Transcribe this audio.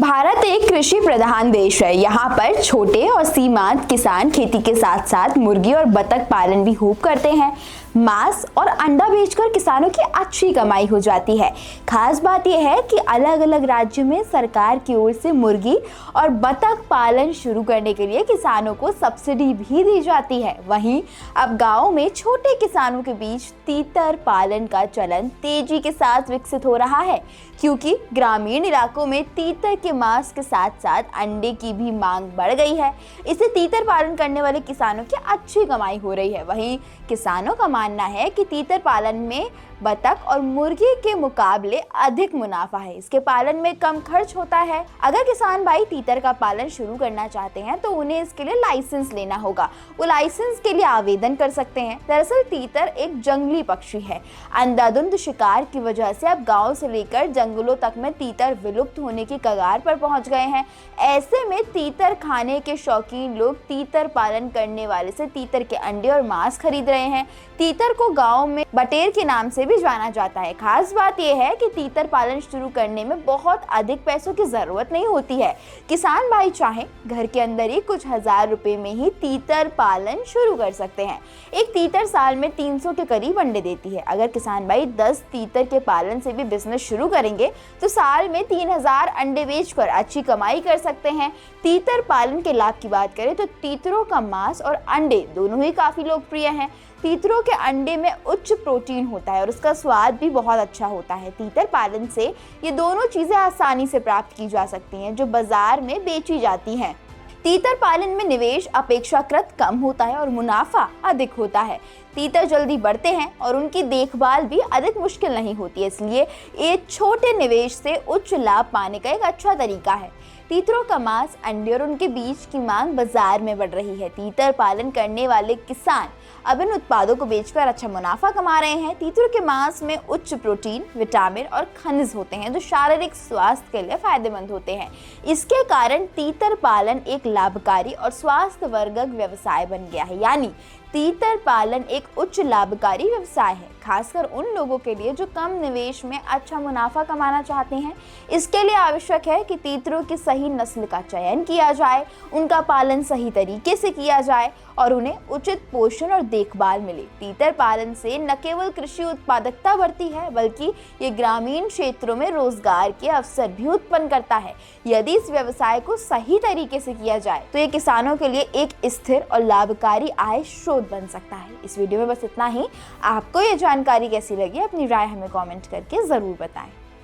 भारत एक कृषि प्रधान देश है। यहाँ पर छोटे और सीमांत किसान खेती के साथ साथ मुर्गी और बतख पालन भी खूब करते हैं। मांस और अंडा बेचकर किसानों की अच्छी कमाई हो जाती है। खास बात यह है कि अलग अलग राज्यों में सरकार की ओर से मुर्गी और बतख पालन शुरू करने के लिए किसानों को सब्सिडी भी दी जाती है। वहीं अब गाँव में छोटे किसानों के बीच तीतर पालन का चलन तेजी के साथ विकसित हो रहा है, क्योंकि ग्रामीण इलाकों में तीतर के मांस के साथ साथ अंडे की भी मांग बढ़ गई है। इससे तीतर पालन करने वाले किसानों की अच्छी कमाई हो रही है। वहीं किसानों का मानना है कि तीतर पालन में बतख और मुर्गी के मुकाबले अधिक मुनाफा है। इसके पालन में कम खर्च होता है। अगर किसान भाई तीतर का पालन शुरू करना चाहते हैं तो उन्हें इसके लिए लाइसेंस लेना होगा। वो लाइसेंस के लिए आवेदन कर सकते हैं। दरअसल तीतर एक जंगली पक्षी है। अंधाधुंध शिकार की वजह से अब गाँव से लेकर जंगलों तक में तीतर विलुप्त होने की कगार पर पहुंच गए हैं। ऐसे में तीतर खाने के शौकीन लोग तीतर पालन करने वाले से तीतर के अंडे और मांस खरीद रहे हैं। तीतर को गाँव में बटेर के नाम से भी जाना जाता है। खास बात यह है कि तीतर पालन शुरू करने में बहुत अधिक पैसों की जरूरत नहीं होती है। किसान भाई चाहे घर के अंदर ही कुछ हजार रुपए में ही तीतर पालन शुरू कर सकते हैं। एक तीतर साल में 300 के करीब अंडे देती है। अगर किसान भाई 10 तीतर के पालन से भी बिजनेस शुरू करेंगे तो साल में 3000 अंडे बेचकर अच्छी कमाई कर सकते हैं। तीतर पालन के लाभ की बात करें तो तीतरों का मांस और अंडे दोनों ही काफी लोकप्रिय हैं। तीतरों के अंडे में उच्च प्रोटीन होता है और उसका स्वाद भी बहुत अच्छा होता है। तीतर पालन से ये दोनों चीजें आसानी से प्राप्त की जा सकती हैं जो बाजार में बेची जाती हैं। तीतर पालन में निवेश अपेक्षाकृत कम होता है और मुनाफा अधिक होता है। तीतर जल्दी बढ़ते हैं और उनकी देखभाल भी अधिक मुश्किल नहीं होती है, इसलिए ये छोटे निवेश से उच्च लाभ पाने का एक अच्छा तरीका है। तीतरों का मांस, अंडे और उनके बीज की मांग बाजार में बढ़ रही है। तीतर पालन करने वाले किसान अब इन उत्पादों को बेचकर अच्छा मुनाफा कमा रहे हैं। तीतरों के मांस में उच्च प्रोटीन, विटामिन और खनिज होते हैं जो शारीरिक स्वास्थ्य के लिए फायदेमंद होते हैं। इसके कारण तीतर पालन एक लाभकारी और स्वास्थ्यवर्धक व्यवसाय बन गया है। यानी तीतर पालन एक उच्च लाभकारी व्यवसाय है, खासकर उन लोगों के लिए जो कम निवेश में अच्छा मुनाफा कमाना चाहते हैं। इसके लिए आवश्यक है कि तीतरों की सही नस्ल का चयन किया जाए, उनका पालन सही तरीके से किया जाए और उन्हें उचित पोषण और देखभाल मिले। तीतर पालन से न केवल कृषि उत्पादकता बढ़ती है बल्कि ये ग्रामीण क्षेत्रों में रोजगार के अवसर भी उत्पन्न करता है। यदि इस व्यवसाय को सही तरीके से किया जाए तो ये किसानों के लिए एक स्थिर और लाभकारी आय स्रोत बन सकता है। इस वीडियो में बस इतना ही। आपको ये जानकारी कैसी लगी अपनी राय हमें कमेंट करके जरूर बताएं।